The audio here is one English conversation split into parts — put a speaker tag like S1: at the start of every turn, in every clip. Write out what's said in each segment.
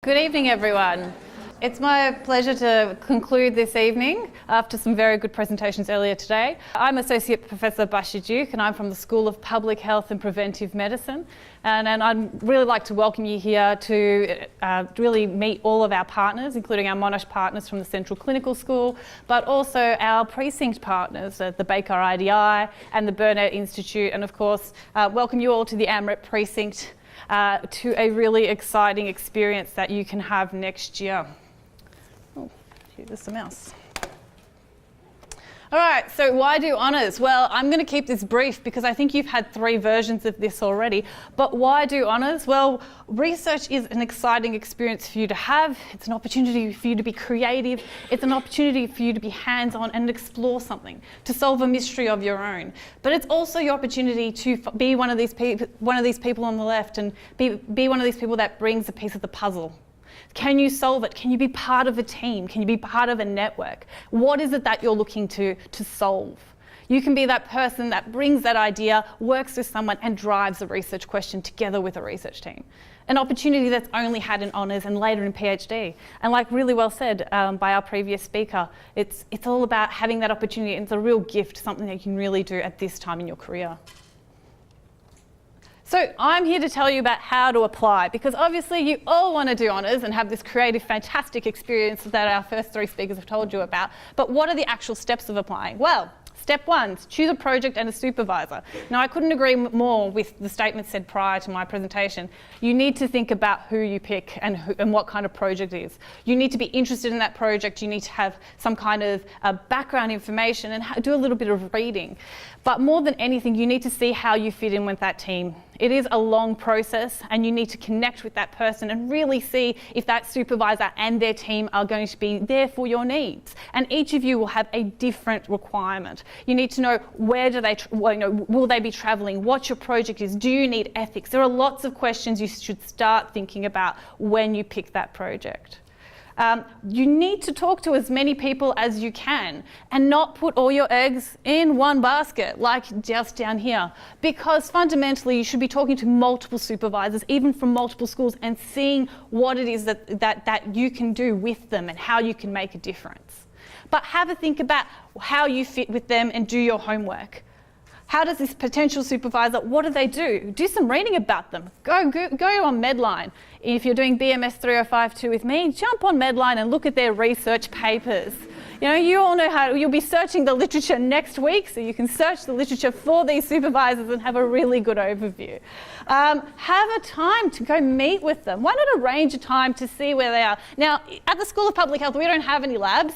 S1: Good evening, everyone. It's my pleasure to conclude this evening after some very good presentations earlier today. I'm Associate Professor Basia Diug and I'm from the School of Public Health and Preventive Medicine. And I'd really like to welcome you here to really meet all of our partners, including our Monash partners from the Central Clinical School, but also our precinct partners at the Baker IDI and the Burnett Institute, and of course, welcome you all to the AMREP precinct to a really exciting experience that you can have next year. Oh, here's the mouse. All right, so why do honours? Well, I'm going to keep this brief because I think you've had 3 versions of this already. But why do honours? Well, research is an exciting experience for you to have. It's an opportunity for you to be creative. It's an opportunity for you to be hands-on and explore something, to solve a mystery of your own. But it's also your opportunity to be one of these people on the left and be one of these people that brings a piece of the puzzle. Can you solve it? Can you be part of a team? Can you be part of a network? What is it that you're looking to solve? You can be that person that brings that idea, works with someone and drives a research question together with a research team. An opportunity that's only had in honours and later in PhD. And like really well said by our previous speaker, it's all about having that opportunity, and it's a real gift, something that you can really do at this time in your career. So I'm here to tell you about how to apply, because obviously you all want to do honours and have this creative, fantastic experience that our first 3 speakers have told you about. But what are the actual steps of applying? Well, step 1, choose a project and a supervisor. Now, I couldn't agree more with the statement said prior to my presentation. You need to think about who you pick and what kind of project it is. You need to be interested in that project. You need to have some kind of background information and do a little bit of reading. But more than anything, you need to see how you fit in with that team. It is a long process and you need to connect with that person and really see if that supervisor and their team are going to be there for your needs. And each of you will have a different requirement. You need to know where do they, will they be travelling, what your project is, do you need ethics? There are lots of questions you should start thinking about when you pick that project. You need to talk to as many people as you can and not put all your eggs in one basket, like just down here, because fundamentally you should be talking to multiple supervisors, even from multiple schools, and seeing what it is that you can do with them and how you can make a difference. But have a think about how you fit with them and do your homework. How does this potential supervisor, what do they do? Do some reading about them. Go on Medline. If you're doing BMS 3052 with me, jump on Medline and look at their research papers. You all know how, you'll be searching the literature next week, so you can search the literature for these supervisors and have a really good overview. Have a time to go meet with them. Why not arrange a time to see where they are? Now, at the School of Public Health, we don't have any labs.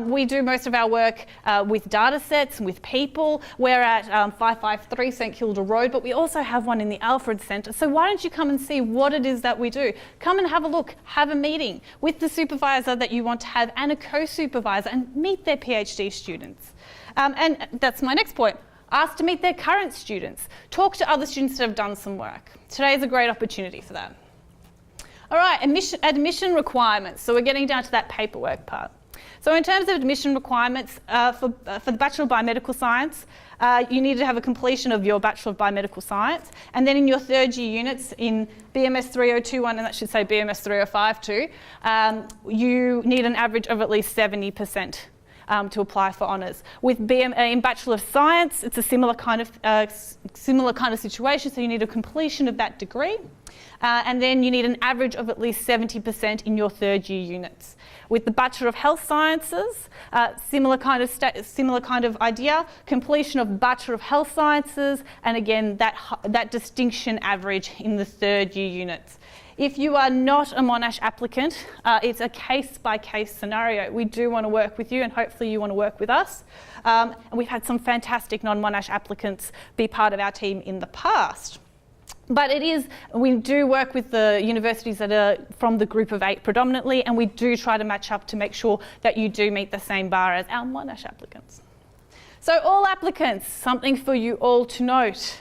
S1: We do most of our work with data sets and with people. We're at 553 St Kilda Road, but we also have one in the Alfred Centre. So why don't you come and see what it is that we do? Come and have a look, have a meeting with the supervisor that you want to have and a co-supervisor and meet their PhD students. And that's my next point. Ask to meet their current students. Talk to other students that have done some work. Today is a great opportunity for that. All right, admission requirements. So we're getting down to that paperwork part. So in terms of admission requirements, for the Bachelor of Biomedical Science, you need to have a completion of your Bachelor of Biomedical Science, and then in your 3rd year units in BMS 3021, and that should say BMS 3052, you need an average of at least 70% to apply for honours. With in Bachelor of Science, it's a similar kind of situation, so you need a completion of that degree. And then you need an average of at least 70% in your 3rd year units. With the Bachelor of Health Sciences, similar kind of idea, completion of Bachelor of Health Sciences, and again that distinction average in the 3rd year units. If you are not a Monash applicant, it's a case-by-case scenario. We do want to work with you, and hopefully you want to work with us. And we've had some fantastic non-Monash applicants be part of our team in the past. But we do work with the universities that are from the group of 8 predominantly, and we do try to match up to make sure that you do meet the same bar as our Monash applicants. So all applicants, something for you all to note.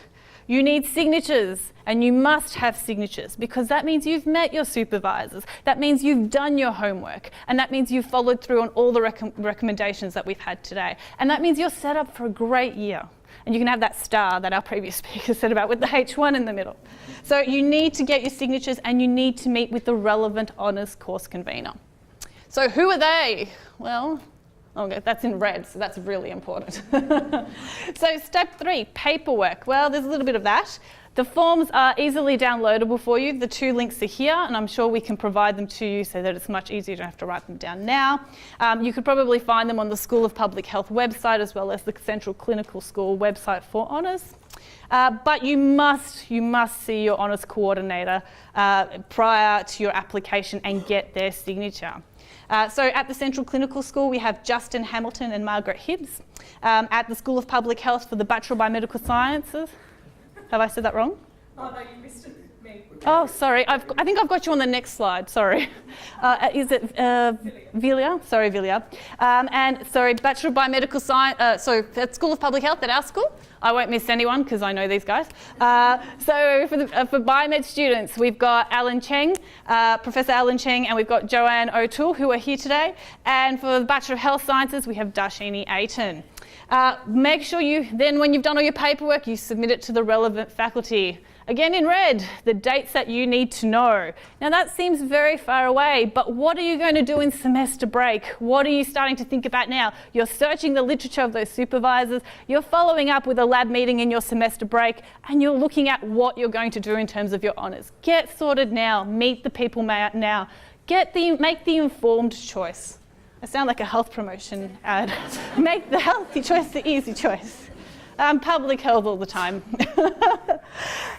S1: You need signatures, and you must have signatures, because that means you've met your supervisors, that means you've done your homework, and that means you've followed through on all the recommendations that we've had today. And that means you're set up for a great year. And you can have that star that our previous speaker said about with the H1 in the middle. So you need to get your signatures and you need to meet with the relevant honours course convener. So who are they? Well, okay, that's in red, so that's really important. So step 3, paperwork. Well, there's a little bit of that. The forms are easily downloadable for you. The 2 links are here, and I'm sure we can provide them to you so that it's much easier. You don't have to write them down now. You could probably find them on the School of Public Health website as well as the Central Clinical School website for honours. But you must see your honours coordinator prior to your application and get their signature. So at the Central Clinical School, we have Justin Hamilton and Margaret Hibbs. At the School of Public Health for the Bachelor of Biomedical Sciences. Have I said that wrong?
S2: Oh, no, you missed it. Me.
S1: Oh, sorry. I think I've got you on the next slide. Sorry. Is it Vilia? Sorry, Vilia. And sorry, Bachelor of Biomedical Science. So at School of Public Health at our school. I won't miss anyone because I know these guys. So for biomed students, we've got Alan Cheng, Professor Alan Cheng, and we've got Joanne O'Toole, who are here today. And for the Bachelor of Health Sciences, we have Darshini Aiton. Make sure when you've done all your paperwork, you submit it to the relevant faculty. Again in red, the dates that you need to know. Now that seems very far away, but what are you going to do in semester break? What are you starting to think about now? You're searching the literature of those supervisors, you're following up with a lab meeting in your semester break, and you're looking at what you're going to do in terms of your honours. Get sorted now, meet the people now, make the informed choice. I sound like a health promotion ad. Make the healthy choice the easy choice. Public health all the time.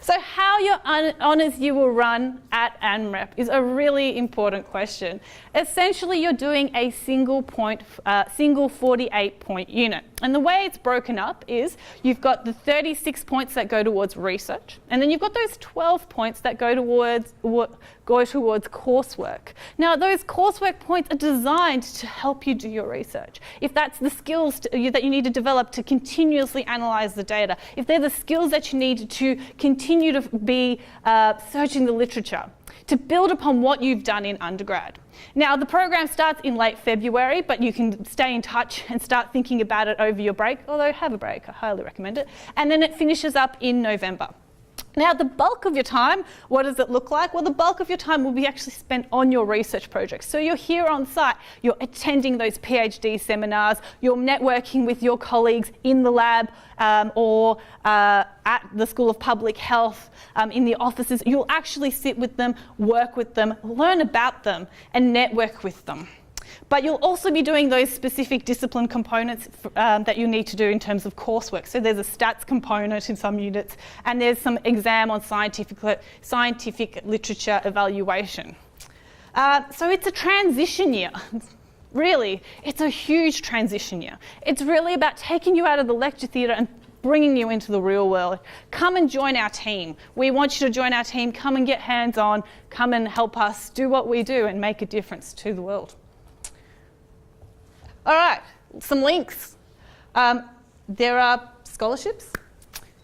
S1: So how your honours you will run at AMREP is a really important question. Essentially, you're doing a single 48-point unit. And the way it's broken up is you've got the 36 points that go towards research, and then you've got those 12 points that go towards coursework. Now, those coursework points are designed to help you do your research. If that's the skills that you need to develop to continuously analyse the data, if they're the skills that you need to continue to be searching the literature, to build upon what you've done in undergrad. Now, the program starts in late February, but you can stay in touch and start thinking about it over your break, although have a break, I highly recommend it. And then it finishes up in November. Now, the bulk of your time, what does it look like? Well, the bulk of your time will be actually spent on your research projects. So you're here on site, you're attending those PhD seminars, you're networking with your colleagues in the lab or at the School of Public Health, in the offices. You'll actually sit with them, work with them, learn about them, and network with them. But you'll also be doing those specific discipline components that you need to do in terms of coursework. So there's a stats component in some units, and there's some exam on scientific literature evaluation. So it's a transition year. Really, it's a huge transition year. It's really about taking you out of the lecture theatre and bringing you into the real world. Come and join our team. We want you to join our team. Come and get hands-on. Come and help us do what we do and make a difference to the world. All right, some links. There are scholarships,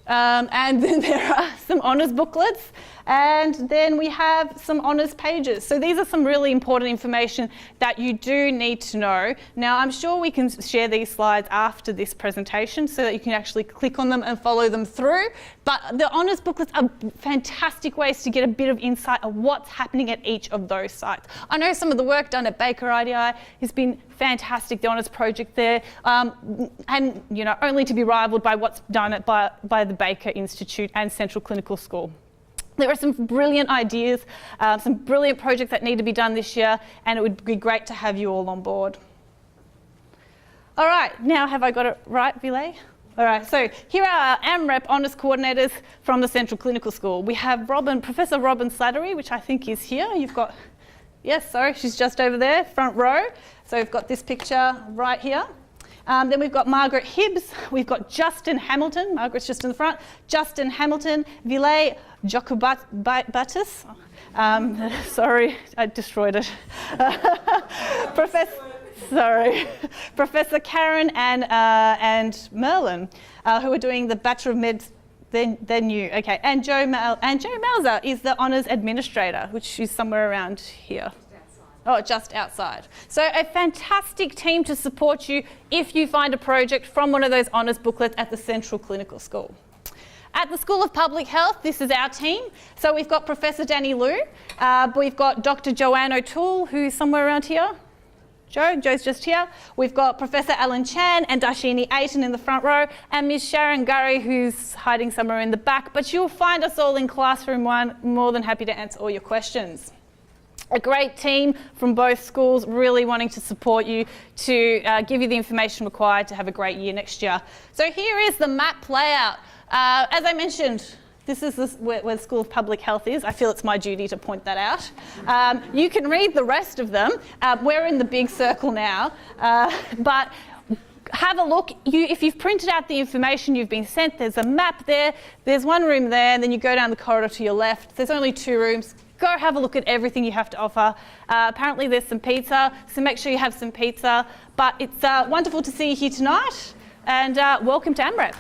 S1: and then there are some honours booklets, and then we have some honours pages. So these are some really important information that you do need to know. Now, I'm sure we can share these slides after this presentation so that you can actually click on them and follow them through. But the honours booklets are fantastic ways to get a bit of insight of what's happening at each of those sites. I know some of the work done at Baker IDI has been fantastic, the honours project there, and only to be rivaled by what's done by the Baker Institute and Central Clinical School. There are some brilliant ideas, some brilliant projects that need to be done this year, and it would be great to have you all on board. All right, now have I got it right, Vilay? All right, so here are our AMREP honours coordinators from the Central Clinical School. We have Professor Robin Slattery, which I think is here. You've got, yes, sorry, she's just over there, front row. So we've got this picture right here. Then we've got Margaret Hibbs, we've got Justin Hamilton, Margaret's just in the front, Justin Hamilton, Vilay Jokubatis, sorry, I destroyed it. Professor Karen and Merlin, who are doing the Bachelor of Med. They're new, okay. And Joe Mauser is the honours administrator, which is somewhere around here. Oh, just outside. So a fantastic team to support you if you find a project from one of those honours booklets at the Central Clinical School. At the School of Public Health, this is our team. So we've got Professor Danny Liu, we've got Dr. Joanne O'Toole, who's somewhere around here. Joe's just here. We've got Professor Alan Chan and Darshini Aiton in the front row, and Ms. Sharon Gurry, who's hiding somewhere in the back, but you'll find us all in classroom 1, more than happy to answer all your questions. A great team from both schools really wanting to support you to give you the information required to have a great year next year. So here is the map layout. As I mentioned, this is where the School of Public Health is. I feel it's my duty to point that out. You can read the rest of them. We're in the big circle now, but have a look. If you've printed out the information you've been sent, there's a map there. There's one room there, and then you go down the corridor to your left. There's only 2 rooms. Go have a look at everything you have to offer. Apparently there's some pizza, so make sure you have some pizza. But it's wonderful to see you here tonight, and welcome to AMREP.